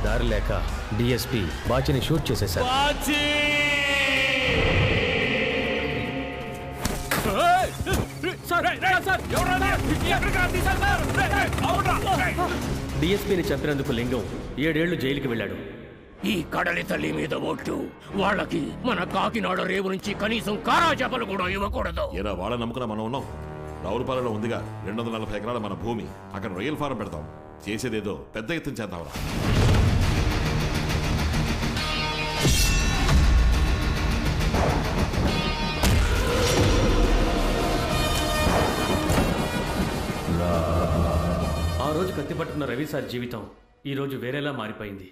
దారి లేక DSP Bachini shoot చేసేశారు. డిఎస్పీని చంపినందుకు లింగం 7 ఏళ్లు జైలుకి వెళ్ళాడు. ఈ కడలి తల్లి మీద ఒట్టు, వాళ్ళకి మన కాకినాడ రేవు నుంచి కనీసం కారా చేపలు కూడా ఇవ్వకూడదు. ఏరా వాళ్ళ నమ్ముకున్న మనం ఉన్నాం. రావులపాలెంలో ఉందిగా 240 ఎకరాల మన భూమి, అక్కడ రొయ్యల ఫారం పెడతాం. చేసేదేదో పెద్ద ఎత్తున చేద్దాంరా. ఆ రోజు కత్తిపట్టుకున్న రవి సార్ జీవితం ఈ రోజు వేరేలా మారిపోయింది.